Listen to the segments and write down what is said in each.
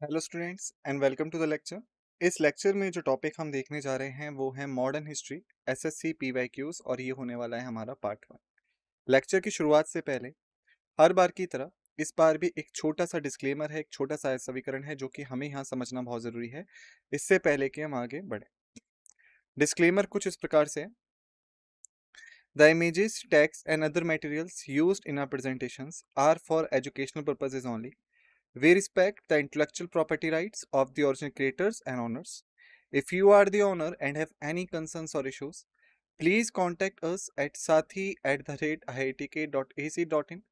Hello students and welcome to the lecture. इस lecture में जो टॉपिक हम देखने जा रहे हैं वो है मॉडर्न हिस्ट्री एसएससी पीवाईक्यूज और ये होने वाला है हमारा पार्ट 1। लेक्चर की शुरुआत से पहले हर बार की तरह इस बार भी एक छोटा सा डिस्क्लेमर है, एक छोटा सा समीकरण है जो कि हमें यहाँ समझना बहुत ज़रूरी है इससे पहले कि हम आगे बढ़े। डिस्क्लेमर कुछ इस प्रकार से है। The images, text and other materials used in our presentations are for educational purposes only. We respect the intellectual property rights of the original creators and owners. If you are the owner and have any concerns or issues, please contact us at sathi@iitk.ac.in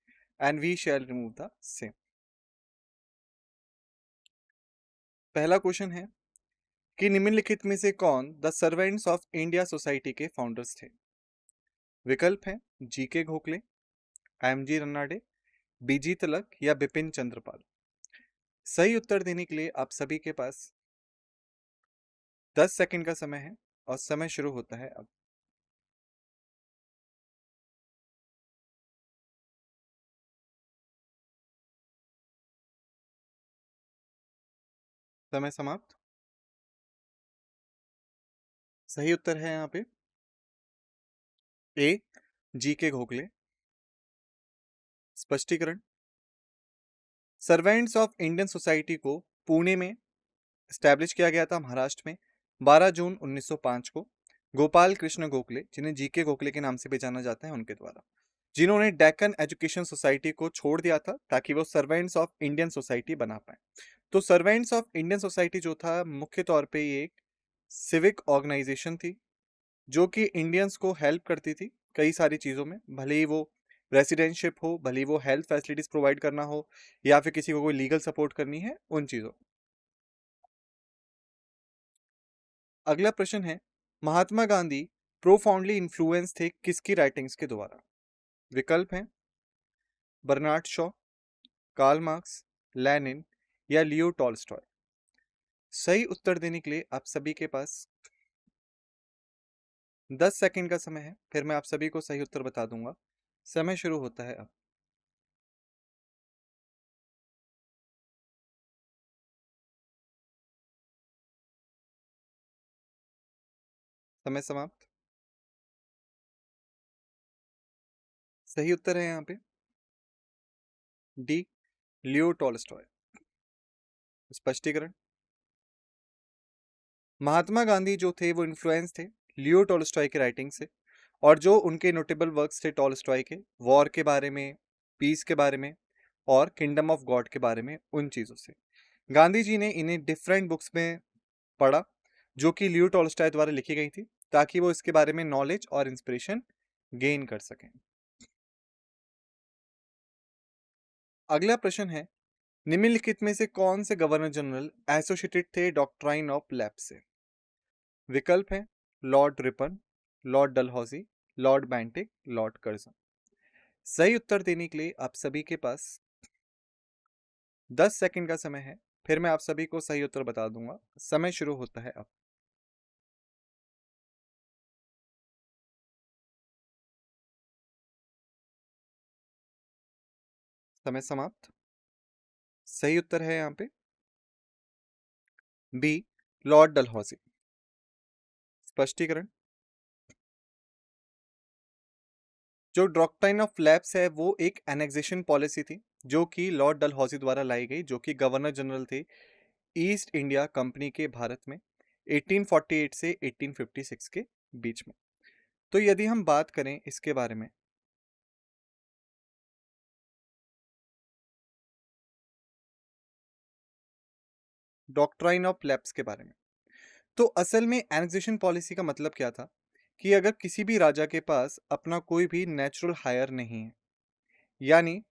and we shall remove the same. पहला question है कि निम्नलिखित में से कौन the servants of India society के founders थे। विकल्प है जी के घोकले, एम जी रन्नाडे, बीजी तिलक या बिपिन चंद्रपाल। सही उत्तर देने के लिए आप सभी के पास 10 सेकंड का समय है और समय शुरू होता है अब। समय समाप्त। सही उत्तर है यहाँ पे ए जी के घोकले। स्पष्टीकरण, सर्वेंट्स ऑफ इंडियन सोसाइटी को पुणे में स्टैब्लिश किया गया था, महाराष्ट्र में, 12 जून 1905 को गोपाल कृष्ण गोखले, जिन्हें जी के गोखले के नाम से भी जाना जाता है, उनके द्वारा, जिन्होंने डेक्कन एजुकेशन सोसाइटी को छोड़ दिया था ताकि वो सर्वेंट्स ऑफ इंडियन सोसाइटी बना पाए। तो सर्वेंट्स ऑफ इंडियन सोसाइटी जो था मुख्य तौर पे ये एक सिविक ऑर्गेनाइजेशन थी जो कि इंडियंस को हेल्प करती थी कई सारी चीज़ों में, भले ही वो रेसिडेंटशिप हो, भले ही वो हेल्थ फैसिलिटीज प्रोवाइड करना हो या फिर किसी को कोई लीगल सपोर्ट करनी है, उन चीज़ों। अगला प्रश्न है, महात्मा गांधी प्रोफाउंडली इन्फ्लुएंस थे किसकी राइटिंग्स के द्वारा। विकल्प हैं Bernard Shaw, Karl Marx, Lenin या लियो टॉल्स्टॉय। सही उत्तर देने के लिए आप सभी के पास 10 सेकंड का समय है, फिर मैं आप सभी को सही उत्तर बता दूंगा। समय शुरू होता है अब। समय समाप्त। सही उत्तर है यहाँ पे डी, लियो टॉल्स्टॉय। स्पष्टीकरण, महात्मा गांधी जो थे वो इन्फ्लुएंस थे लियो टॉल्स्टॉय के राइटिंग से, और जो उनके नोटेबल वर्क्स थे टॉल्स्टॉय के, वॉर के बारे में, पीस के बारे में और किंगडम ऑफ गॉड के बारे में, उन चीज़ों से गांधी जी ने इन्हें डिफरेंट बुक्स में पढ़ा जो कि लियो टॉल्स्टॉय द्वारा लिखी गई थी ताकि वो इसके बारे में नॉलेज और इंस्पिरेशन गेन कर सकें। अगला प्रश्न है, निम्नलिखित में से कौन से गवर्नर जनरल एसोसिएटेड थे डॉक्ट्राइन ऑफ लैप्स से। विकल्प है Lord Ripon, Lord Dalhousie, Lord Bentinck, Lord Curzon. सही उत्तर देने के लिए आप सभी के पास 10 सेकंड का समय है, फिर मैं आप सभी को सही उत्तर बता दूंगा। समय शुरू होता है अब। समय समाप्त। सही उत्तर है यहाँ पे बी, लॉर्ड डलहौजी। स्पष्टीकरण, जो डॉक्ट्राइन ऑफ लैप्स है वो एक एनेक्सेशन पॉलिसी थी जो कि लॉर्ड डलहौजी द्वारा लाई गई, जो कि गवर्नर जनरल थे ईस्ट इंडिया कंपनी के भारत में 1848 से 1856 के बीच में। तो यदि हम बात करें इसके बारे में, डॉक्ट्राइन ऑफ लैप्स के बारे में, तो असल में एनेक्सेशन पॉलिसी का मतलब क्या था कि अगर किसी भी राजा के पास अपना कोई भी नेचुरल हायर नहीं है, यानी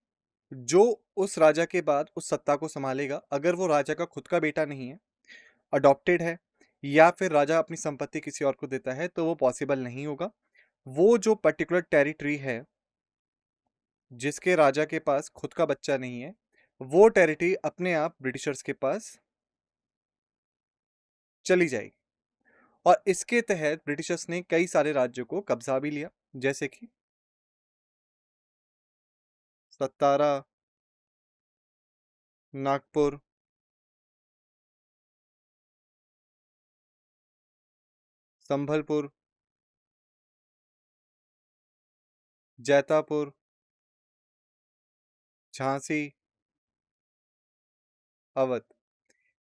जो उस राजा के बाद उस सत्ता को संभालेगा, अगर वो राजा का खुद का बेटा नहीं है, अडॉप्टेड है, या फिर राजा अपनी संपत्ति किसी और को देता है, तो वो पॉसिबल नहीं होगा। वो जो पर्टिकुलर टेरिटरी है जिसके राजा के पास खुद का बच्चा नहीं है, वो टेरिटरी अपने आप ब्रिटिशर्स के पास चली जाएगी, और इसके तहत ब्रिटिशर्स ने कई सारे राज्यों को कब्जा भी लिया, जैसे कि सतारा, नागपुर, संभलपुर, जैतापुर, झांसी, अवध,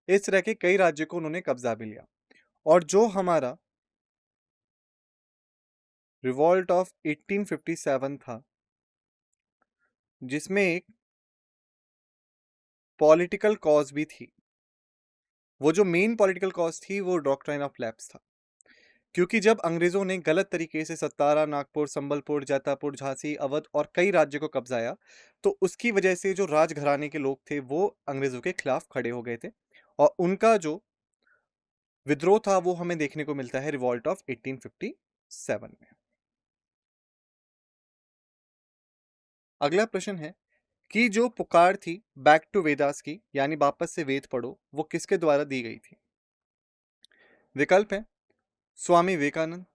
इस तरह के कई राज्यों को उन्होंने कब्जा भी लिया। और जो हमारा रिवॉल्ट ऑफ 1857 था, जिसमें एक पॉलिटिकल कॉज भी थी, वो जो मेन पॉलिटिकल कॉज थी वो डॉक्ट्राइन ऑफ लैप्स था। क्योंकि जब अंग्रेजों ने गलत तरीके से सतारा, नागपुर, संबलपुर, जैतापुर, झांसी, अवध और कई राज्यों को कब्जाया, तो उसकी वजह से जो राजघराने के लोग थे वो अंग्रेजों के खिलाफ खड़े हो गए थे, और उनका जो विद्रोह था वो हमें देखने को मिलता है रिवॉल्ट ऑफ 1857 में। अगला प्रश्न है कि जो पुकार थी बैक टू वेदास की, यानी वापस से वेद पढ़ो, वो किसके द्वारा दी गई थी? विकल्प है स्वामी विवेकानंद,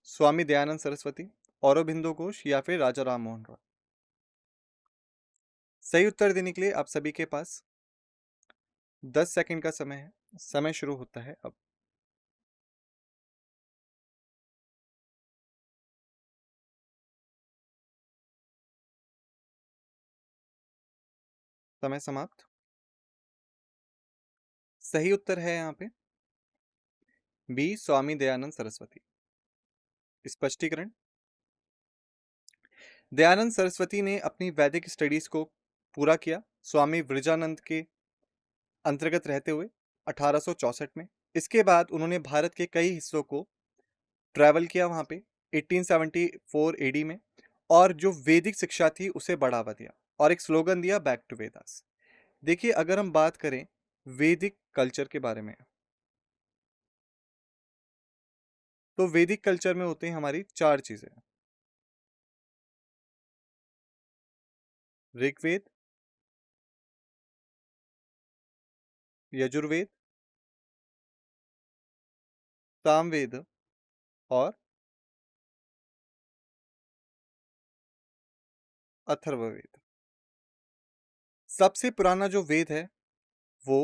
स्वामी दयानंद सरस्वती, औरोबिंदो घोष या फिर राजा राम मोहन रॉय। सही उत्तर देने के लिए आप सभी के पास 10 सेकंड का समय है। समय शुरू होता है अब। समय समाप्त। सही उत्तर है यहाँ पे बी, स्वामी दयानंद सरस्वती। स्पष्टीकरण: दयानंद सरस्वती ने अपनी वैदिक स्टडीज को पूरा किया स्वामी विरजानंद के अंतर्गत रहते हुए 1864 में। इसके बाद उन्होंने भारत के कई हिस्सों को ट्रैवल किया वहां पे 1874 एडी में, और जो वैदिक शिक्षा थी उसे बढ़ावा दिया और एक स्लोगन दिया बैक टू वेदास। देखिए, अगर हम बात करें वैदिक कल्चर के बारे में, तो वैदिक कल्चर में होते हैं हमारी चार चीजें: ऋग्वेद, यजुर्वेद, सामवेद और अथर्ववेद। सबसे पुराना जो वेद है वो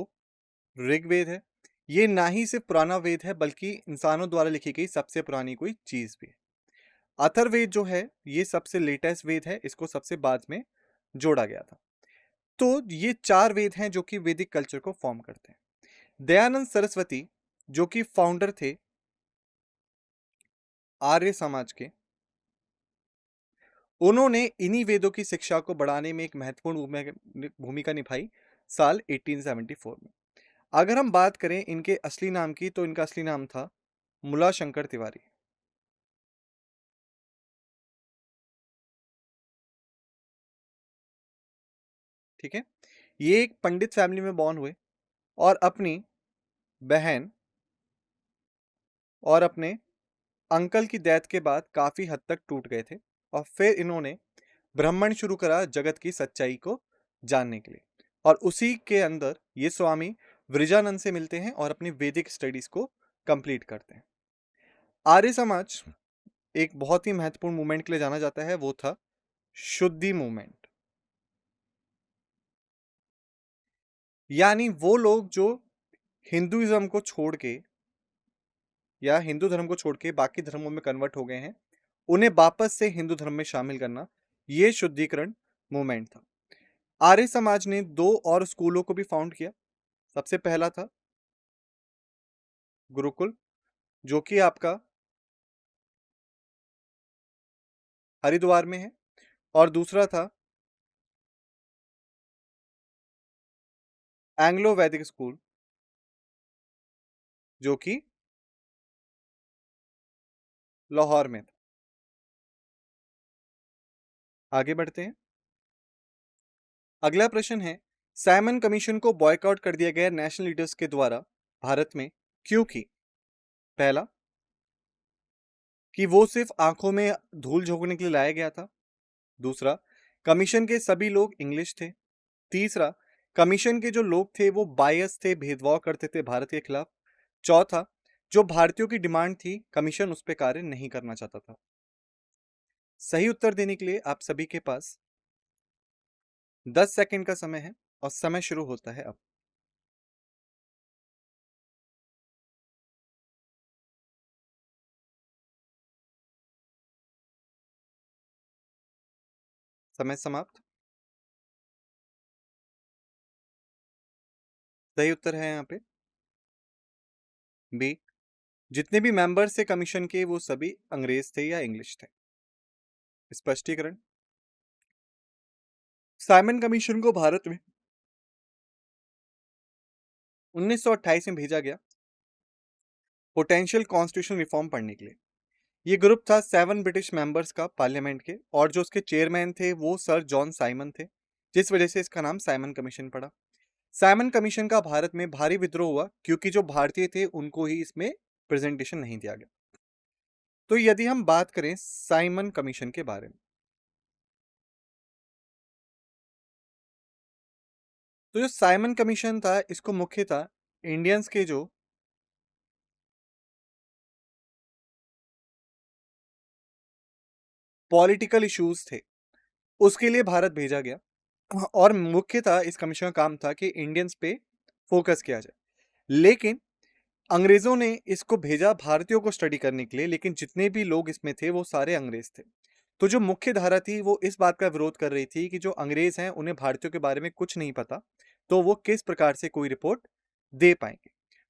ऋग्वेद है। ये ना ही सिर्फ पुराना वेद है बल्कि इंसानों द्वारा लिखी गई सबसे पुरानी कोई चीज भी है। अथर्ववेद जो है ये सबसे लेटेस्ट वेद है, इसको सबसे बाद में जोड़ा गया था। तो ये चार वेद हैं जो कि वैदिक कल्चर को फॉर्म करते हैं। दयानंद सरस्वती जो कि फाउंडर थे आर्य समाज के, उन्होंने इन्हीं वेदों की शिक्षा को बढ़ाने में एक महत्वपूर्ण भूमिका निभाई साल 1874 में। अगर हम बात करें इनके असली नाम की, तो इनका असली नाम था मुला शंकर तिवारी। ठीक है, ये एक पंडित फैमिली में बॉर्न हुए और अपनी बहन और अपने अंकल की डेथ के बाद काफी हद तक टूट गए थे, और फिर इन्होंने ब्राह्मण शुरू करा जगत की सच्चाई को जानने के लिए, और उसी के अंदर ये स्वामी वृजानंद से मिलते हैं और अपनी वैदिक स्टडीज को कंप्लीट करते हैं। आर्य समाज एक बहुत ही महत्वपूर्ण मूवमेंट के लिए जाना जाता है, वो था शुद्धि मूवमेंट। यानी वो लोग जो हिंदुइज्म को छोड़ के या हिंदू धर्म को छोड़ के बाकी धर्मों में कन्वर्ट हो गए हैं, उन्हें वापस से हिंदू धर्म में शामिल करना, ये शुद्धिकरण मूवमेंट था। आर्य समाज ने दो और स्कूलों को भी फाउंड किया। सबसे पहला था गुरुकुल, जो कि आपका हरिद्वार में है, और दूसरा था एंग्लो वैदिक स्कूल, जो कि लाहौर में था। आगे बढ़ते हैं। अगला प्रश्न है, साइमन कमीशन को बॉयकॉट कर दिया गया नेशनल लीडर्स के द्वारा भारत में, क्योंकि पहला कि वो सिर्फ आंखों में धूल झोंकने के लिए लाया गया था। दूसरा, कमीशन के सभी लोग इंग्लिश थे। तीसरा, कमीशन के जो लोग थे वो बायस थे, भेदभाव करते थे भारत के खिलाफ। चौथा, जो भारतीयों की डिमांड थी कमीशन उस पर कार्य नहीं करना चाहता था। सही उत्तर देने के लिए आप सभी के पास 10 सेकंड का समय है, और समय शुरू होता है अब। समय समाप्त। सही उत्तर है यहाँ पे बी। जितने भी मेंबर्स थे कमीशन के वो सभी अंग्रेज थे या इंग्लिश थे। स्पष्टीकरण। साइमन कमीशन को भारत में 1928 में भेजा गया पोटेंशियल कॉन्स्टिट्यूशन रिफॉर्म पढ़ने के लिए। ये ग्रुप था 7 ब्रिटिश मेंबर्स का पार्लियामेंट के, और जो उसके चेयरमैन थे वो सर जॉन साइमन थे, जिस वजह से इसका नाम साइमन कमीशन पड़ा। साइमन कमीशन का भारत में भारी विद्रोह हुआ क्योंकि जो भारतीय थे उनको ही इसमें प्रेजेंटेशन नहीं दिया गया। तो यदि हम बात करें साइमन कमीशन के बारे में, तो जो साइमन कमीशन था इसको मुख्यतः इंडियंस के जो पॉलिटिकल इश्यूज थे उसके लिए भारत भेजा गया, और मुख्यतः इस कमीशन का काम था कि इंडियंस पे फोकस किया जाए। लेकिन अंग्रेजों ने इसको भेजा भारतीयों को स्टडी करने के लिए, लेकिन जितने भी लोग इसमें थे वो सारे अंग्रेज थे। तो जो मुख्य धारा थी वो इस बात का विरोध कर रही थी कि जो अंग्रेज हैं उन्हें भारतीयों के बारे में कुछ नहीं पता, तो वो किस प्रकार से कोई रिपोर्ट दे पाएंगे।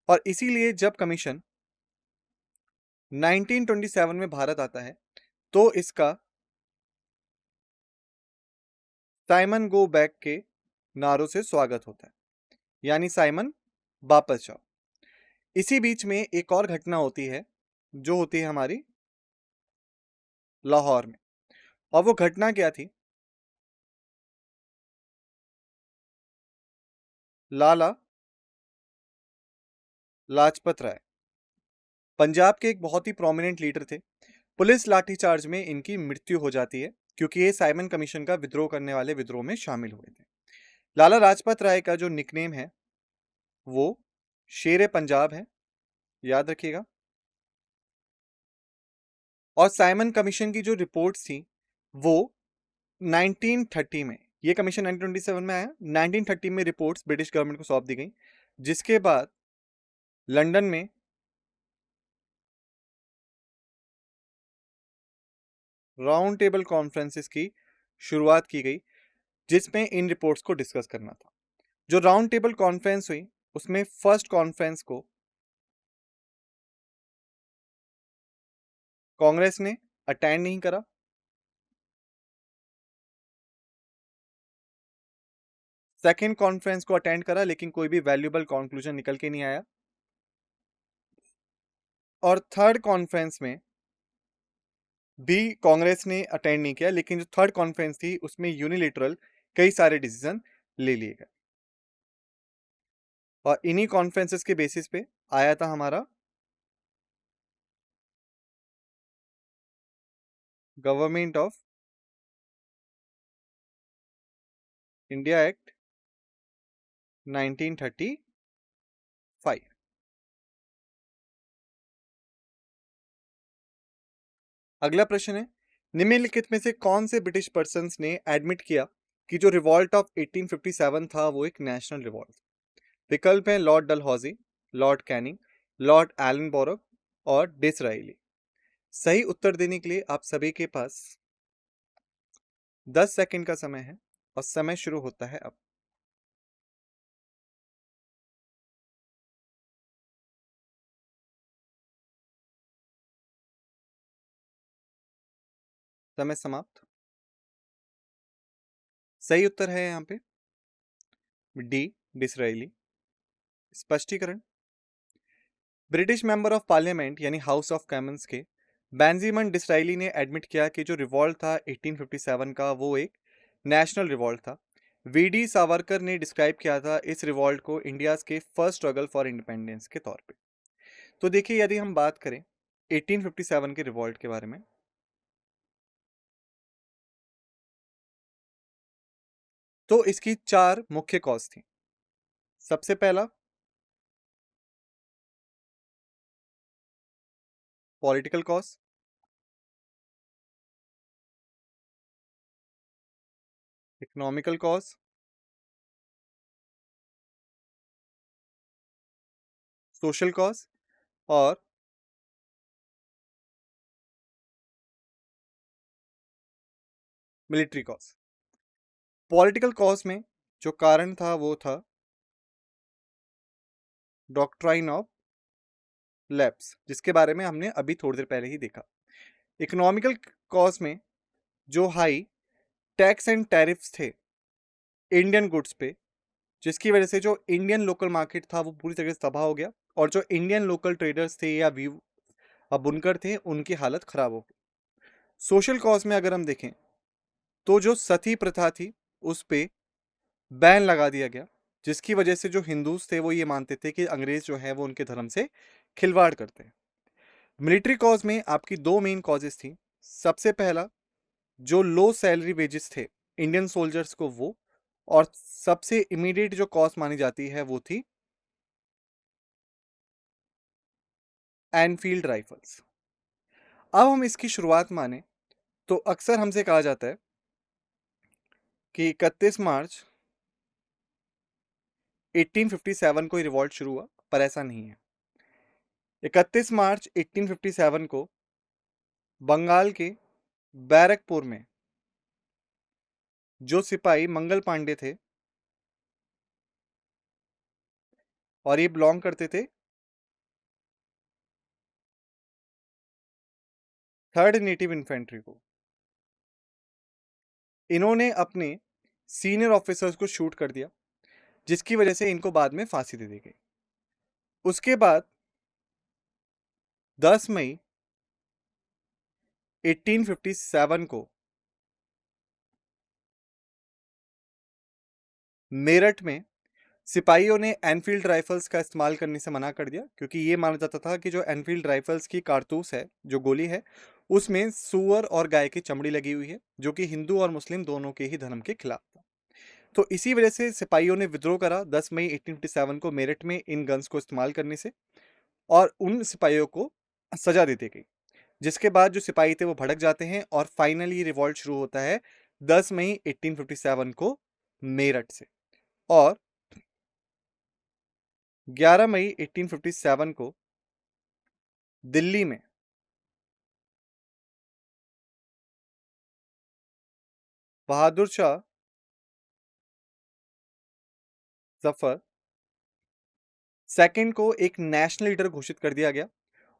और इसीलिए जब कमीशन 1927 में भारत आता है तो इसका साइमन गो बैक के नारों से स्वागत होता है, यानी साइमन वापस जाओ। इसी बीच में एक और घटना होती है जो होती है हमारी लाहौर में, और वो घटना क्या थी? लाला लाजपत राय पंजाब के एक बहुत ही प्रोमिनेंट लीडर थे। पुलिस लाठीचार्ज में इनकी मृत्यु हो जाती है क्योंकि ये साइमन कमीशन का विद्रोह करने वाले विद्रोह में शामिल हुए थे। लाला लाजपत राय का जो निकनेम है वो शेर पंजाब है, याद रखिएगा। और साइमन कमीशन की जो रिपोर्ट्स थी वो 1930 में, ये कमीशन 1927 में आया, 1930 में रिपोर्ट्स ब्रिटिश गवर्नमेंट को सौंप दी गई, जिसके बाद लंदन में राउंड टेबल कॉन्फ्रेंसिस की शुरुआत की गई जिसमें इन रिपोर्ट्स को डिस्कस करना था। जो राउंड टेबल कॉन्फ्रेंस हुई उसमें फर्स्ट कॉन्फ्रेंस को कांग्रेस ने अटेंड नहीं करा, सेकेंड कॉन्फ्रेंस को अटेंड करा लेकिन कोई भी वैल्यूएबल कंक्लूजन निकल के नहीं आया, और थर्ड कॉन्फ्रेंस में भी कांग्रेस ने अटेंड नहीं किया, लेकिन जो थर्ड कॉन्फ्रेंस थी उसमें यूनिलेटरल कई सारे डिसीजन ले लिए गए, और इन्हीं कॉन्फ्रेंसेस के बेसिस पे आया था हमारा गवर्नमेंट ऑफ इंडिया एक्ट 1935। अगला प्रश्न है, निम्नलिखित में से कौन से ब्रिटिश पर्सन ने एडमिट किया कि जो रिवॉल्ट ऑफ 1857 था वो एक नेशनल रिवॉल्ट? विकल्प हैं lord Dalhousie, lord Canning, lord Ellenborough और डिसराइली। सही उत्तर देने के लिए आप सभी के पास 10 सेकंड का समय है, और समय शुरू होता है अब। समय समाप्त। सही उत्तर है यहाँ पे डी, डिसराइली। स्पष्टीकरण। ब्रिटिश मेंबर ऑफ पार्लियामेंट यानी हाउस ऑफ कॉमन्स के बेंजामिन डिसराइली ने एडमिट किया कि जो रिवॉल्ट था 1857 का वो एक नेशनल रिवॉल्ट था। वीडी सावरकर ने डिस्क्राइब किया था इस रिवॉल्ट को इंडियाज के फर्स्ट स्ट्रगल फॉर इंडिपेंडेंस के तौर पे। तो देखिए यदि हम बात करें 1857 के रिवॉल्ट के बारे में, तो इसकी 4 मुख्य कॉज थी। सबसे पहला political cause, economical cause, social cause और मिलिट्री कॉज। पॉलिटिकल कॉज में जो कारण था वो था डॉक्ट्राइन ऑफ लैप्स, जिसके बारे में हमने अभी थोड़ी देर पहले ही देखा। इकोनॉमिकल कॉज में जो हाई टैक्स एंड टैरिफ्स थे इंडियन गुड्स पे, जिसकी वजह से जो इंडियन लोकल मार्केट था वो पूरी तरह से तबाह हो गया, और जो इंडियन लोकल ट्रेडर्स थे या बुनकर थे उनकी हालत खराब हो गई। सोशल कॉज में अगर हम देखें तो जो सती प्रथा थी उस पे बैन लगा दिया गया, जिसकी वजह से जो हिंदूज थे वो ये मानते थे कि अंग्रेज जो है वो उनके धर्म से खिलवाड़ करते हैं। मिलिट्री कॉज में आपकी दो मेन कॉजेस थी। सबसे पहला, जो लो सैलरी वेजेस थे इंडियन सोल्जर्स को वो, और सबसे इमीडिएट जो कॉज मानी जाती है वो थी एनफील्ड राइफल्स। अब हम इसकी शुरुआत माने तो अक्सर हमसे कहा जाता है कि 31 मार्च 1857 को रिवॉल्ट शुरू हुआ, पर ऐसा नहीं है। 31 मार्च 1857 को बंगाल के बैरकपुर में जो सिपाही मंगल पांडे थे, और ये बिलोंग करते थे थर्ड नेटिव इन्फेंट्री को, इन्होंने अपने सीनियर ऑफिसर्स को शूट कर दिया, जिसकी वजह से इनको बाद में फांसी दे दी गई। उसके बाद 10 मई 1857 को मेरठ में सिपाहियों ने एनफील्ड राइफल्स का इस्तेमाल करने से मना कर दिया, क्योंकि ये माना जाता था कि जो एनफील्ड राइफल्स की कारतूस है, जो गोली है, उसमें सूअर और गाय की चमड़ी लगी हुई है, जो कि हिंदू और मुस्लिम दोनों के ही धर्म के खिलाफ था। तो इसी वजह से सिपाहियों ने विद्रोह करा 10 मई 1857 को मेरठ में इन गन्स को इस्तेमाल करने से, और उन सिपाहियों को सजा दे दी गई। जिसके बाद जो सिपाही थे वो भड़क जाते हैं और फाइनली रिवॉल्ट शुरू होता है 10 मई 1857 को मेरठ से। और 11 मई 1857 को दिल्ली में बहादुर शाह जफर सेकंड को एक नेशनल लीडर घोषित कर दिया गया,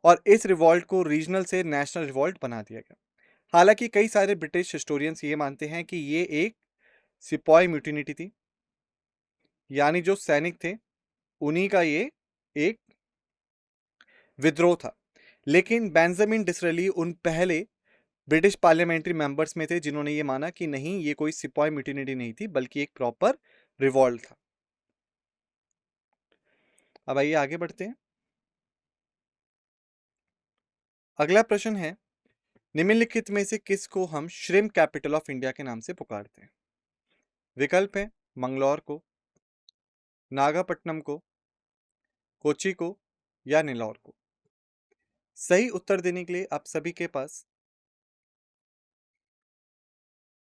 और इस रिवॉल्ट को रीजनल से नेशनल रिवॉल्ट बना दिया गया। हालांकि कई सारे ब्रिटिश हिस्टोरियंस ये मानते हैं कि ये एक सिपॉय म्यूटिनिटी थी, यानी जो सैनिक थे उन्हीं का ये एक विद्रोह था। लेकिन बेंजामिन डिसरेली उन पहले ब्रिटिश पार्लियामेंट्री मेंबर्स में थे जिन्होंने ये माना कि नहीं, ये कोई सिपॉय म्यूटिनिटी नहीं थी बल्कि एक प्रॉपर रिवॉल्ट था। अब आइए आगे बढ़ते हैं। अगला प्रश्न है, निम्नलिखित में से किसको हम श्रिम्प कैपिटल ऑफ इंडिया के नाम से पुकारते हैं? विकल्प है मंगलौर को, नागापट्टनम को, कोची को, या नेल्लौर को। सही उत्तर देने के लिए आप सभी के पास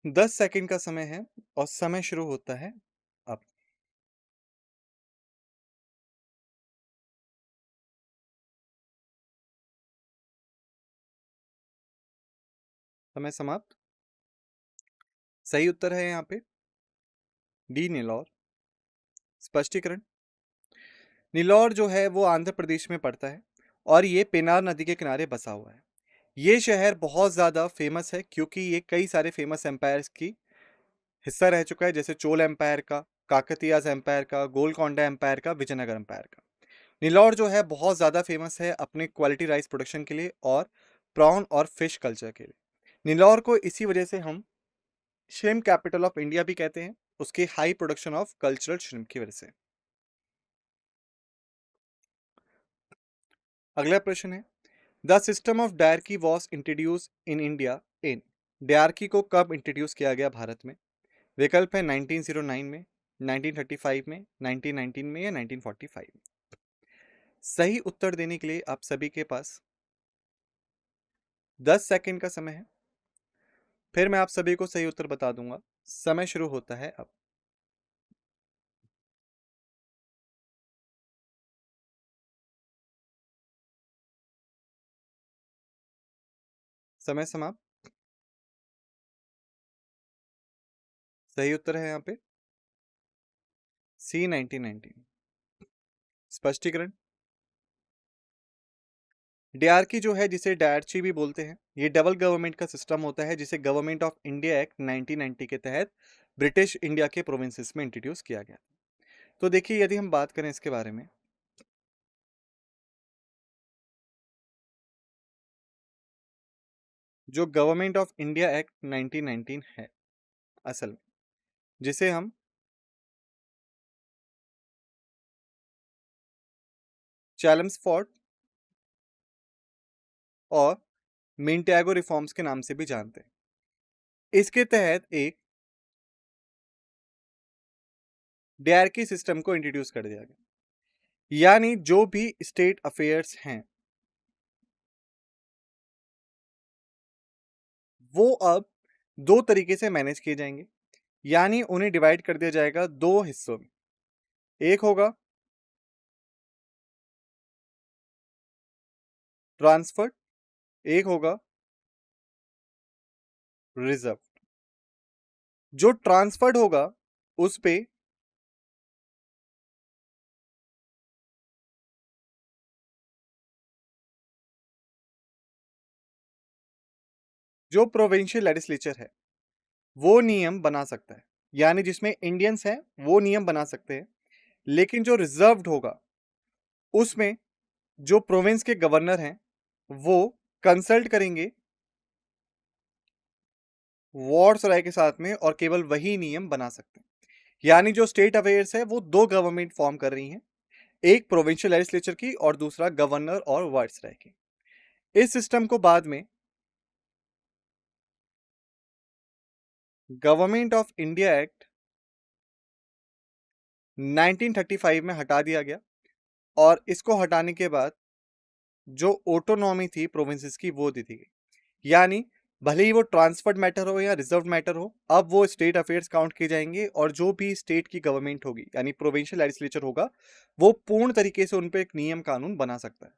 10 सेकंड का समय है, और समय शुरू होता है अब। समय समाप्त। सही उत्तर है यहाँ पे डी, नेल्लौर। स्पष्टीकरण, नेल्लौर जो है वो आंध्र प्रदेश में पड़ता है, और ये पेनार नदी के किनारे बसा हुआ है। ये शहर बहुत ज़्यादा फेमस है क्योंकि ये कई सारे फेमस एम्पायर्स की हिस्सा रह चुका है, जैसे चोल एम्पायर का, काकतीयाज एम्पायर का, गोलकोंडा एम्पायर का, विजयनगर एम्पायर का। नेल्लौर जो है बहुत ज़्यादा फेमस है अपने क्वालिटी राइस प्रोडक्शन के लिए और प्रॉन और फिश कल्चर के लिए। नेल्लौर को इसी वजह से हम श्रिम्प कैपिटल ऑफ इंडिया भी कहते हैं, उसके high production of cultural shrimp की वजह से। अगला प्रश्न है, the system of dyarchy was introduce in India in. Dyarchy को कब इंट्रोड्यूस किया गया भारत में? विकल्प है 1909 में, 1935 में, 1919 में, या 1945 में। सही उत्तर देने के लिए आप सभी के पास 10 सेकंड का समय है। फिर मैं आप सभी को सही उत्तर बता दूंगा। समय शुरू होता है अब। समय समाप्त। सही उत्तर है यहाँ पे सी 1919। स्पष्टीकरण। डीआरकी जो है, जिसे डायरची भी बोलते हैं, ये डबल गवर्नमेंट का सिस्टम होता है जिसे गवर्नमेंट ऑफ इंडिया एक्ट 1990 के तहत ब्रिटिश इंडिया के प्रोविंसेस में इंट्रोड्यूस किया गया। तो देखिए, यदि हम बात करें इसके बारे में, जो गवर्नमेंट ऑफ इंडिया एक्ट 1919 है असल में, जिसे हम चैलम्सफोर्ड और मिंटियागो रिफॉर्म्स के नाम से भी जानते हैं, इसके तहत एक डीआरकी सिस्टम को इंट्रोड्यूस कर दिया गया। यानी जो भी स्टेट अफेयर्स हैं वो अब दो तरीके से मैनेज किए जाएंगे। यानी उन्हें डिवाइड कर दिया जाएगा दो हिस्सों में। एक होगा ट्रांसफर्ड, एक होगा रिजर्व। जो ट्रांसफर्ड होगा उस पे जो प्रोविंशियल लेजिस्लेचर है वो नियम बना सकता है, यानी जिसमें इंडियंस हैं वो नियम बना सकते हैं। लेकिन जो रिजर्व्ड होगा उसमें जो प्रोविंस के गवर्नर हैं वो कंसल्ट करेंगे वार्ड्स राय के साथ में और केवल वही नियम बना सकते हैं। यानी जो स्टेट अफेयर्स है वो दो गवर्नमेंट फॉर्म कर रही हैं, एक प्रोविंशियल लेजिस्लेचर की और दूसरा गवर्नर और वार्ड्स राय की। इस सिस्टम को बाद में गवर्नमेंट ऑफ इंडिया एक्ट 1935 में हटा दिया गया और इसको हटाने के बाद जो ऑटोनॉमी थी प्रोविंसेस की वो दी थी। यानी भले ही वो ट्रांसफर्ड मैटर हो या रिजर्व मैटर हो, अब वो स्टेट अफेयर्स काउंट किए जाएंगे और जो भी स्टेट की गवर्नमेंट होगी यानी प्रोविंशियल लेजिस्लेचर होगा वो पूर्ण तरीके से उन पर एक नियम कानून बना सकता है।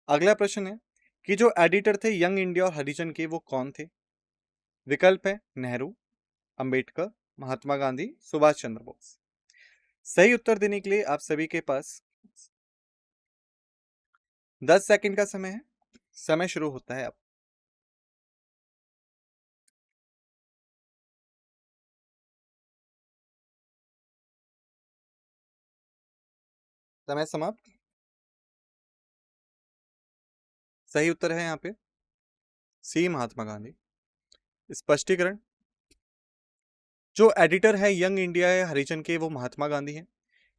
अगला प्रश्न है कि जो एडिटर थे यंग इंडिया और हरिजन के वो कौन थे। विकल्प है नेहरू, अंबेडकर, महात्मा गांधी, सुभाष चंद्र बोस। सही उत्तर देने के लिए आप सभी के पास 10 सेकंड का समय है। समय शुरू होता है अब। समय समाप्त। सही उत्तर है यहाँ पे सी महात्मा गांधी। स्पष्टीकरण। जो एडिटर है यंग इंडिया या हरिजन के वो महात्मा गांधी हैं।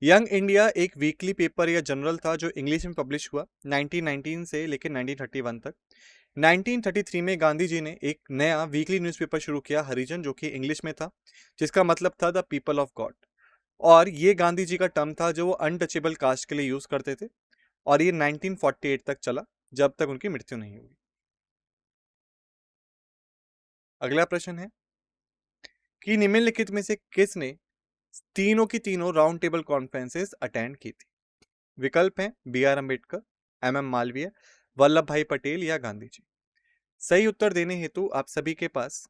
यंग इंडिया एक वीकली पेपर या जर्नल था जो इंग्लिश में पब्लिश हुआ 1919 से लेकर 1931 तक। 1933 में गांधी जी ने एक नया वीकली न्यूज़पेपर शुरू किया हरिजन, जो कि इंग्लिश में था, जिसका मतलब था द पीपल ऑफ गॉड। और ये गांधी जी का टर्म था जो वो अनटचेबल कास्ट के लिए यूज करते थे और ये 1948 तक चला, जब तक उनकी मृत्यु नहीं हुई। अगला प्रश्न है कि निम्नलिखित में से किसने तीनों की तीनों राउंड टेबल कॉन्फ्रेंसेस अटेंड की थी। विकल्प हैं B R Ambedkar, M M Malviya, Vallabh Bhai Patel या गांधी जी। सही उत्तर देने हेतु आप सभी के पास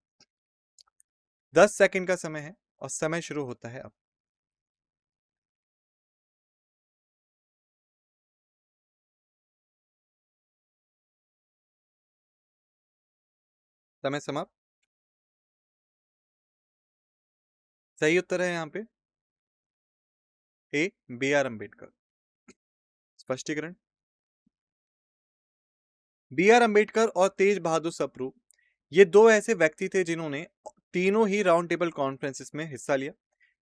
10 सेकंड का समय है और समय शुरू होता है अब। समय समाप्त। सही उत्तर है यहाँ पे ए बी आर अम्बेडकर। स्पष्टीकरण। बी आर अम्बेडकर और तेज बहादुर सप्रू ये दो ऐसे व्यक्ति थे जिन्होंने तीनों ही राउंड टेबल कॉन्फ्रेंसेस में हिस्सा लिया।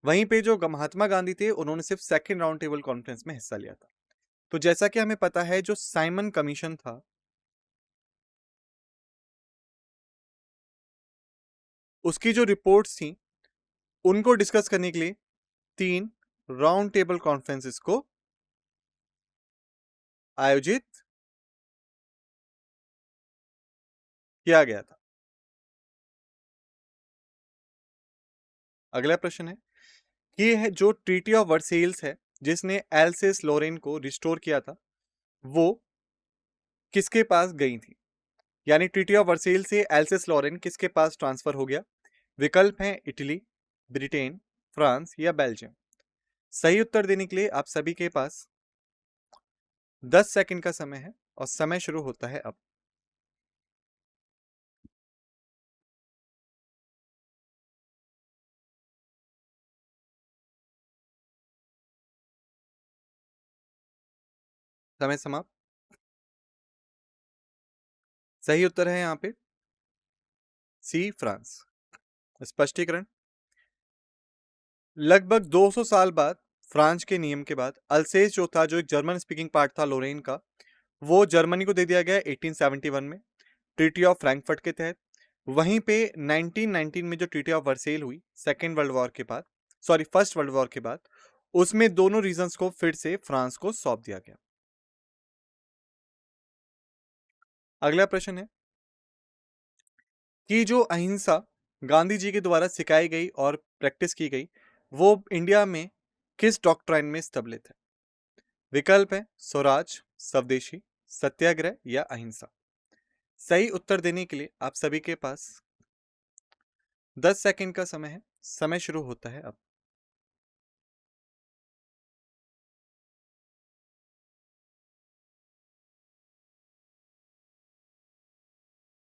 वहीं पे जो महात्मा गांधी थे उन्होंने सिर्फ सेकंड राउंड टेबल कॉन्फ्रेंस में हिस्सा लिया था। तो जैसा कि हमें पता है जो साइमन कमीशन था उसकी जो रिपोर्ट्स थी उनको डिस्कस करने के लिए तीन राउंड टेबल कॉन्फ्रेंसेस को आयोजित किया गया था। अगला प्रश्न है कि ये है जो ट्रीटी ऑफ वर्सेल्स है जिसने एल्सिस लोरेन को रिस्टोर किया था वो किसके पास गई थी। यानी ट्रीटी ऑफ वर्सेल से एल्सिस लॉरेन किसके पास ट्रांसफर हो गया? विकल्प हैं इटली, ब्रिटेन, फ्रांस या बेल्जियम। सही उत्तर देने के लिए आप सभी के पास 10 सेकंड का समय है और समय शुरू होता है अब। समय समाप्त। सही उत्तर है यहाँ पे सी, फ्रांस। स्पष्टीकरण। लगभग 200 साल बाद फ्रांस के नियम के बाद अल्सेस जो था, जो एक जर्मन स्पीकिंग पार्ट था लोरेन का, वो जर्मनी को दे दिया गया 1871 में ट्रीटी ऑफ फ्रैंकफर्ट के तहत। वहीं पे 1919 में जो ट्रीटी ऑफ वर्सेल हुई सेकेंड वर्ल्ड वॉर के बाद, सॉरी फर्स्ट वर्ल्ड वॉर के बाद, उसमें दोनों रीजन्स को फिर से फ्रांस को सौंप दिया गया। अगला प्रश्न है कि जो अहिंसा गांधी जी के द्वारा सिखाई गई और प्रैक्टिस की गई, वो इंडिया में किस डॉक्ट्राइन में स्तंभित है? विकल्प है स्वराज, स्वदेशी, सत्याग्रह या अहिंसा। सही उत्तर देने के लिए आप सभी के पास 10 सेकंड का समय है। समय शुरू होता है अब।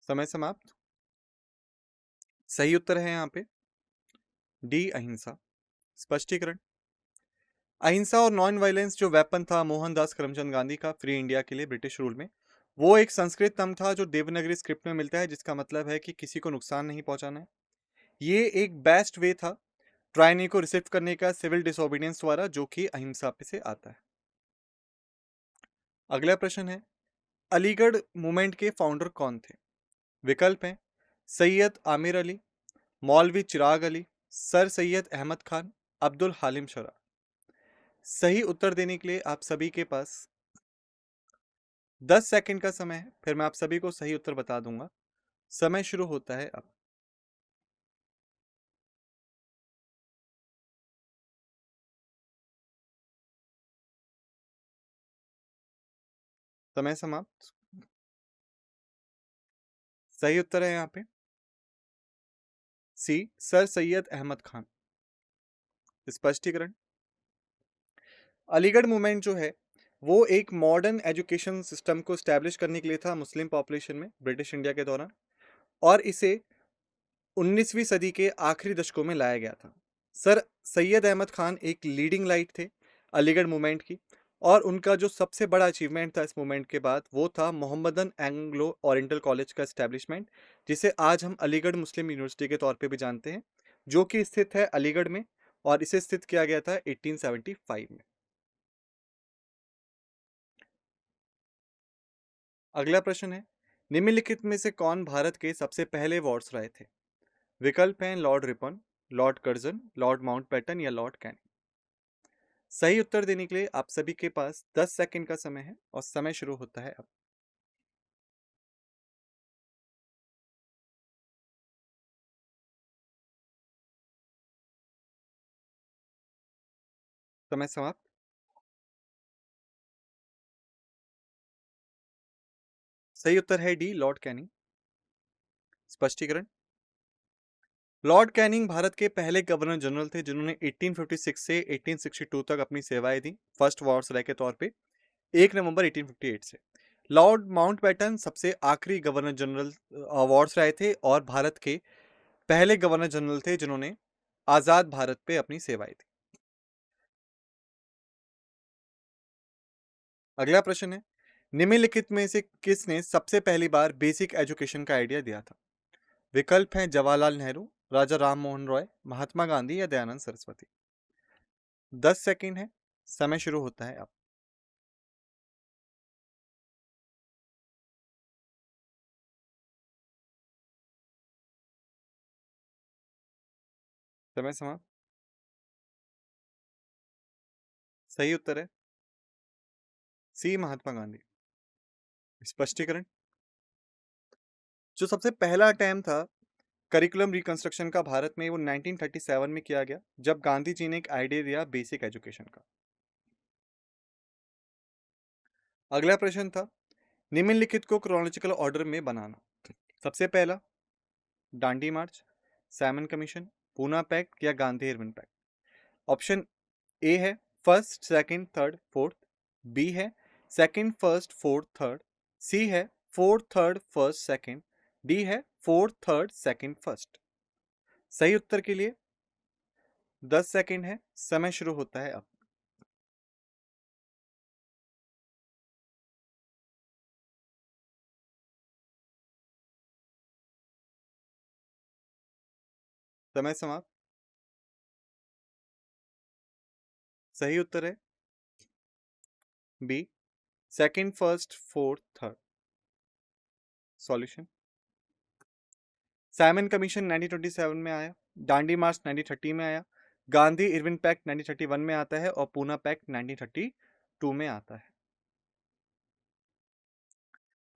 समय समाप्त। सही उत्तर है यहाँ पे डी, अहिंसा। स्पष्टीकरण। अहिंसा और नॉन वायलेंस जो वेपन था मोहनदास करमचंद गांधी का फ्री इंडिया के लिए ब्रिटिश रूल में, वो एक संस्कृत नाम था जो देवनागरी स्क्रिप्ट में मिलता है, जिसका मतलब है कि किसी को नुकसान नहीं पहुंचाना है। ये एक बेस्ट वे था ट्राइनी को रिसिप्ट करने का सिविल डिसोबीडियंस द्वारा, जो कि अहिंसा पे से आता है। अगला प्रश्न है अलीगढ़ मूवमेंट के फाउंडर कौन थे? विकल्प हैं सैयद आमिर अली, मौलवी चिराग अली, सर सैयद अहमद खान, अब्दुल हालिम शरा। सही उत्तर देने के लिए आप सभी के पास 10 सेकंड का समय है, फिर मैं आप सभी को सही उत्तर बता दूंगा। समय शुरू होता है अब। समय समाप्त। सही उत्तर है यहाँ पे सी, सर सैयद अहमद खान। स्पष्टीकरण। अलीगढ़ मूवमेंट जो है वो एक मॉडर्न एजुकेशन सिस्टम को स्टैब्लिश करने के लिए था मुस्लिम पॉपुलेशन में ब्रिटिश इंडिया के दौरान, और इसे 19वीं सदी के आखिरी दशकों में लाया गया था। सर सैयद अहमद खान एक लीडिंग लाइट थे अलीगढ़ मूवमेंट की, और उनका जो सबसे बड़ा अचीवमेंट था इस मूवमेंट के बाद वो था मोहम्मदन एंग्लो ओरिएंटल कॉलेज का एस्टेब्लिशमेंट, जिसे आज हम अलीगढ़ मुस्लिम यूनिवर्सिटी के तौर पे भी जानते हैं, जो कि स्थित है अलीगढ़ में, और इसे स्थित किया गया था 1875 में। अगला प्रश्न है निम्नलिखित में से कौन भारत के सबसे पहले वॉर्सराय थे? विकल्प हैं Lord Ripon, Lord Curzon, Lord Mountbatten या लॉर्ड कैनिंग। सही उत्तर देने के लिए आप सभी के पास 10 सेकंड का समय है और समय शुरू होता है अब। समय समाप्त। सही उत्तर है डी, लॉर्ड कैनिंग। स्पष्टीकरण। लॉर्ड कैनिंग भारत के पहले गवर्नर जनरल थे जिन्होंने 1856 से 1862 तक अपनी सेवाएं दी फर्स्ट वायसराय के तौर पे 1 नवंबर 1858 से। लॉर्ड माउंटबेटन सबसे आखिरी गवर्नर जनरल वायसराय थे और भारत के पहले गवर्नर जनरल थे जिन्होंने आजाद भारत पे अपनी सेवाएं दी। अगला प्रश्न है निम्नलिखित में से किसने सबसे पहली बार बेसिक एजुकेशन का आइडिया दिया था? विकल्प हैं जवाहरलाल नेहरू, राजा राम मोहन रॉय, महात्मा गांधी या दयानंद सरस्वती। 10 सेकंड है, समय शुरू होता है अब। समय समाप्त। सही उत्तर है सी, महात्मा गांधी। स्पष्टीकरण। जो सबसे पहला अटेम्प्ट था करिकुलम रिकंस्ट्रक्शन का भारत में, वो 1937 में किया गया जब गांधी जी ने एक आइडिया दिया बेसिक एजुकेशन का। अगला प्रश्न था निम्नलिखित को क्रोनोलॉजिकल ऑर्डर में बनाना। सबसे पहला, Dandi march, Simon commission, Poona pact या Gandhi Irwin pact. Option A है first second third fourth, B है second first fourth third, C है fourth third first second, D है फोर्थ थर्ड सेकंड फर्स्ट। सही उत्तर के लिए 10 सेकंड है, समय शुरू होता है अब। समय समाप्त। सही उत्तर है B, second first fourth third. Solution, Simon commission 1927 में आया, डांडी मार्च 1930 में आया, गांधी इरविन पैक्ट 1931 में आता है और पूना पैक्ट 1932 में आता है।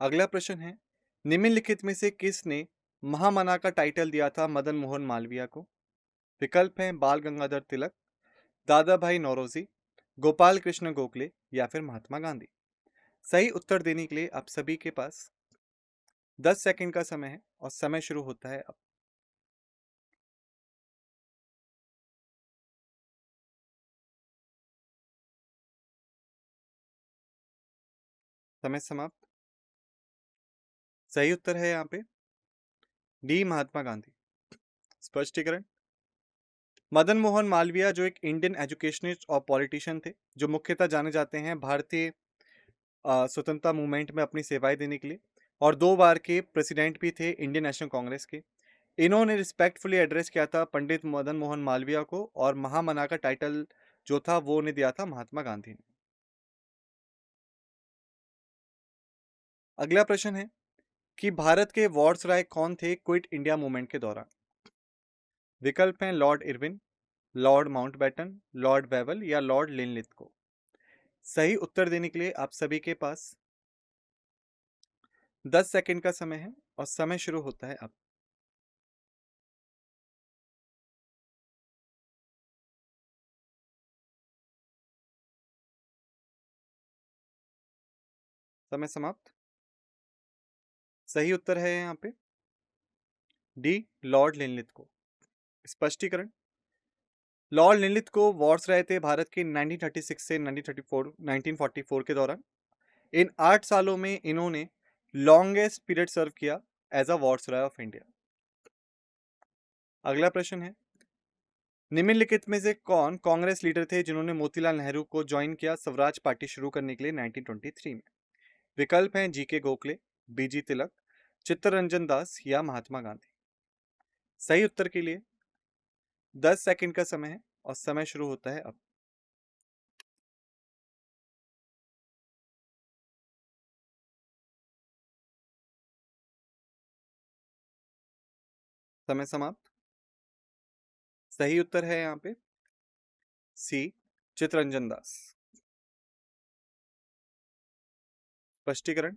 अगला प्रश्न है, निम्नलिखित में से किसने महामना का टाइटल दिया था मदन मोहन मालवीय को? विकल्प हैं बाल गंगाधर तिलक, दादा भाई नौरोजी, गोपाल कृष्ण गोखले या फिर महात्मा गांधी। सही उत्तर देने के लिए आप सभी के पास 10 सेकंड का समय है और समय शुरू होता है अब। समय समाप्त। सही उत्तर है यहाँ पे डी, महात्मा गांधी। स्पष्टीकरण, मदन मोहन मालवीय जो एक इंडियन एजुकेशनिस्ट और पॉलिटिशियन थे, जो मुख्यतः जाने जाते हैं भारतीय स्वतंत्रता मूवमेंट में अपनी सेवाएं देने के लिए, और 2 बार के प्रेसिडेंट भी थे इंडियन नेशनल कांग्रेस के। इन्होंने रिस्पेक्टफुली एड्रेस किया था पंडित मदन मोहन मालवीय को, और महामना का टाइटल जो था वो उन्हें दिया था महात्मा गांधी ने। अगला प्रश्न है कि भारत के वायसराय कौन थे क्विट इंडिया मूवमेंट के दौरान? विकल्प हैं Lord Irwin, Lord Mountbatten, Lord Wavell या लॉर्ड लिनलिथ। सही उत्तर देने के लिए आप सभी के पास 10 सेकंड का समय है और समय शुरू होता है अब। समय समाप्त। सही उत्तर है यहाँ पे डी, लॉर्ड लिनलिथ को। स्पष्टीकरण, लॉर्ड लिनलिथ को वॉर्स रहे थे भारत के 1936 से 1944 के दौरान। इन 8 सालों में इन्होंने लॉन्गेस्ट पीरियड सर्व किया एज अ वॉर्सराय ऑफ इंडिया। अगला प्रश्न है, निम्नलिखित में से कौन कांग्रेस लीडर थे जिन्होंने मोतीलाल नेहरू को ज्वाइन किया स्वराज पार्टी शुरू करने के लिए 1923 में? विकल्प हैं जी के गोखले, बीजी तिलक, चित्तरंजन दास या महात्मा गांधी। सही उत्तर के लिए 10 सेकंड का समय है और समय शुरू होता है अब। समय समाप्त। सही उत्तर है यहाँ पे सी, चित्तरंजन दास। स्पष्टीकरण,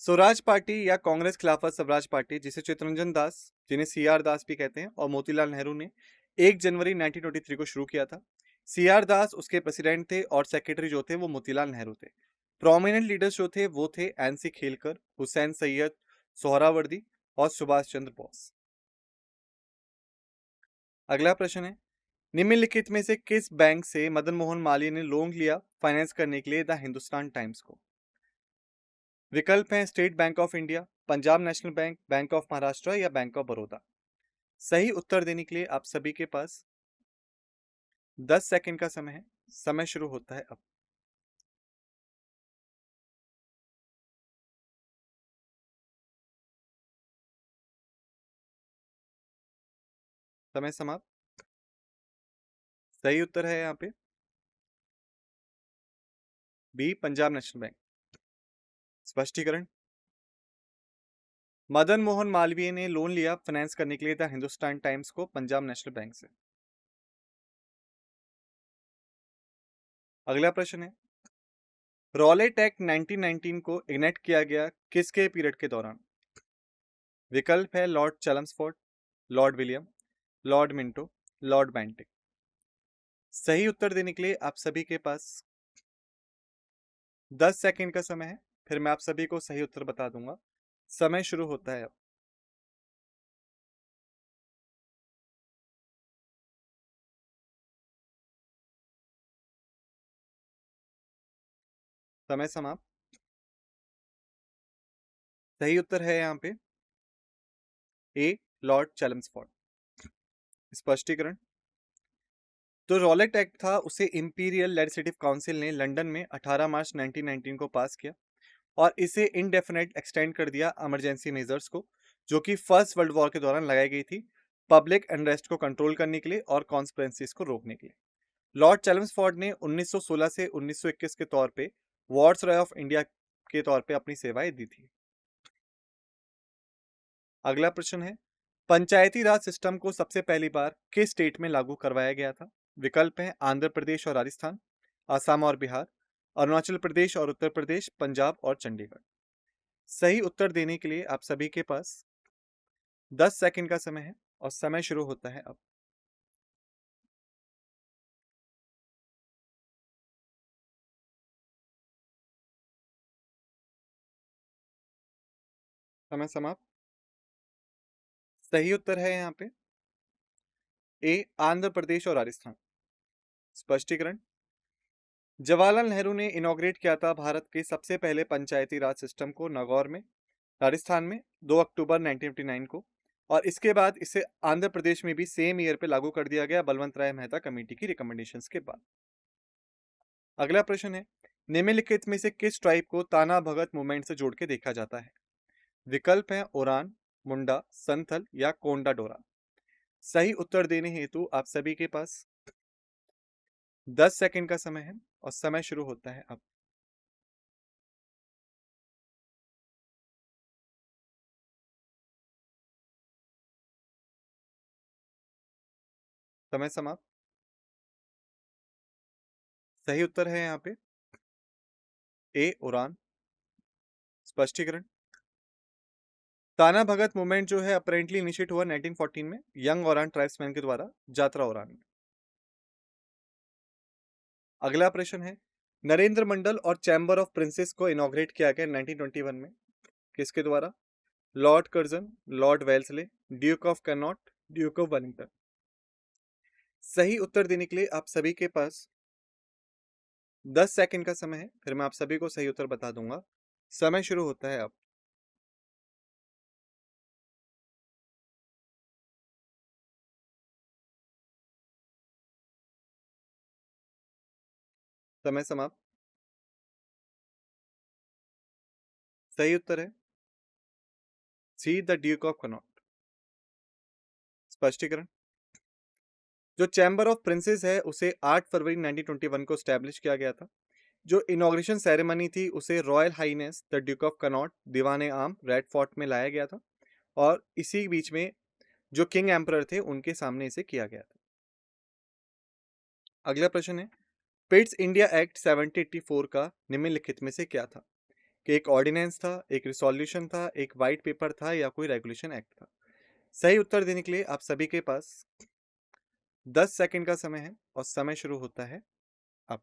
स्वराज पार्टी या कांग्रेस खिलाफत स्वराज पार्टी, जिसे चित्तरंजन दास, जिन्हें सी आर दास भी कहते हैं, और मोतीलाल नेहरू ने 1 जनवरी 1923 को शुरू किया था। सी आर दास उसके प्रेसिडेंट थे और सेक्रेटरी जो थे वो मोतीलाल नेहरू थे। प्रोमिनेंट लीडर्स जो थे वो थे एनसी खेलकर, हुसैन सैयद, सोहरावर्दी और सुभाष चंद्र बोस। अगला प्रश्न है, निम्नलिखित में से किस बैंक से मदन मोहन मालवीय ने लोन लिया फाइनेंस करने के लिए द हिंदुस्तान टाइम्स को? विकल्प हैं state bank of India, Punjab national bank, bank of Maharashtra या बैंक ऑफ बड़ौदा। सही उत्तर देने के लिए आप सभी के पास 10 सेकंड का समय है, समय शुरू होता है अब। समय समाप्त। सही उत्तर है यहाँ पे बी, पंजाब नेशनल बैंक। स्पष्टीकरण, मदन मोहन मालवीय ने लोन लिया फाइनेंस करने के लिए द हिंदुस्तान टाइम्स को पंजाब नेशनल बैंक से। अगला प्रश्न है, रॉलेट एक्ट 1919 को इग्नेक्ट किया गया किसके पीरियड के दौरान? विकल्प है Lord Chelmsford, Lord William, Lord Minto, Lord Bentinck. सही उत्तर देने के लिए आप सभी के पास 10 सेकंड का समय है, फिर मैं आप सभी को सही उत्तर बता दूंगा। समय शुरू होता है अब। समय समाप्त। सही उत्तर है यहाँ पे ए, लॉर्ड चैम्सफोर्ड। स्पष्टीकरण। तो रॉलेट एक्ट था, उसे इंपीरियल लेजिस्लेटिव काउंसिल ने लंदन में 18 मार्च 1919 को पास किया और इसे इनडेफिनेट एक्सटेंड कर दिया इमरजेंसी मेजर्स को, जो कि फर्स्ट वर्ल्ड वॉर के दौरान लगाई गई थी, पब्लिक अनरेस्ट को कंट्रोल करने के लिए और कॉन्स्पिरेसीज को रोकने के लिए। लॉर्ड चैम्सफोर्ड ने 1916 से 1921 के तौर पे वायसरॉय ऑफ इंडिया के तौर पे अपनी सेवाएं दी थी। अगला प्रश्न है, पंचायती राज सिस्टम को सबसे पहली बार किस स्टेट में लागू करवाया गया था? विकल्प हैं आंध्र प्रदेश और राजस्थान, असम और बिहार, अरुणाचल प्रदेश और उत्तर प्रदेश, पंजाब और चंडीगढ़। सही उत्तर देने के लिए आप सभी के पास 10 सेकंड का समय है और समय शुरू होता है अब। समय समाप्त। सही उत्तर है यहाँ पे ए, आंध्र प्रदेश और राजस्थान। स्पष्टीकरण। जवाहरलाल नेहरू ने इनॉग्रेट किया था भारत के सबसे पहले पंचायती राज सिस्टम को नागौर में, राजस्थान में 2 अक्टूबर 1959 को, और इसके बाद इसे आंध्र प्रदेश में भी सेम ईयर पे लागू कर दिया गया बलवंत राय मेहता कमेटी की रिकमेंडेशंस के बाद। अगला प्रश्न है, निम्नलिखित में से किस ट्राइब को ताना भगत मूवमेंट से जोड़ के देखा जाता है? विकल्प है ओरान, मुंडा, संथल या कोंडा डोरा। सही उत्तर देने हेतु आप सभी के पास 10 सेकंड का समय है और समय शुरू होता है अब। समय समाप्त। सही उत्तर है यहाँ पे ए, उड़ान। स्पष्टीकरण। ताना भगत मूवमेंट जो है अपेरेंटली इनिशिएट हुआ 1914 में यंग ओरान ट्राइब्समैन के द्वारा जात्रा ओरान में। अगला प्रश्न है, नरेंद्र मंडल और चैम्बर ऑफ प्रिंसेस को इनॉग्रेट किया गया 1921 में, किसके द्वारा? Lord Curzon, Lord Wellesley, Duke of cannot, Duke of Wellington. सही उत्तर देने के लिए आप सभी के पास 10 सेकंड का समय है, फिर मैं आप सभी को सही उत्तर बता दूंगा। समय शुरू होता है अब। समय समाप्त। सही उत्तर है सी, द ड्यूक ऑफ कैनॉट। स्पष्टीकरण। जो चैम्बर ऑफ प्रिंसेस है उसे 8 फरवरी 1921 को स्टैब्लिश किया गया था। जो इनॉग्रेशन सेरेमनी थी उसे royal highness the Duke of Connaught Diwane Aam red fort में लाया गया था और इसी बीच में जो किंग एम्परर थे उनके सामने इसे किया गया था। अगला प्रश्न है, पिट्स इंडिया एक्ट 1784 का निम्नलिखित में से क्या था? कि एक ऑर्डिनेंस था, एक रिसोल्यूशन था, एक वाइट पेपर था या कोई रेगुलेशन एक्ट था? सही उत्तर देने के लिए आप सभी के पास 10 सेकंड का समय है और समय शुरू होता है अब।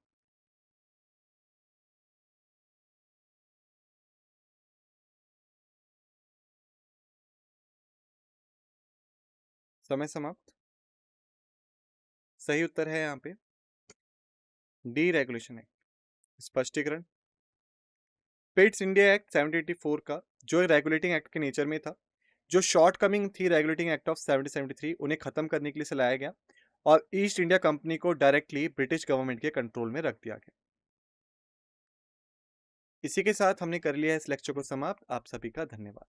समय समाप्त। सही उत्तर है यहाँ पे डी, रेगुलेशन एक्ट। स्पष्टीकरण। पिट्स इंडिया एक्ट 1784 का जो रेगुलेटिंग एक्ट के नेचर में था, जो शॉर्ट कमिंग थी रेगुलेटिंग एक्ट ऑफ 1773 उन्हें खत्म करने के लिए चलाया गया और ईस्ट इंडिया कंपनी को डायरेक्टली ब्रिटिश गवर्नमेंट के कंट्रोल में रख दिया गया। इसी के साथ हमने कर लिया है इस लेक्चर को समाप्त। आप सभी का धन्यवाद।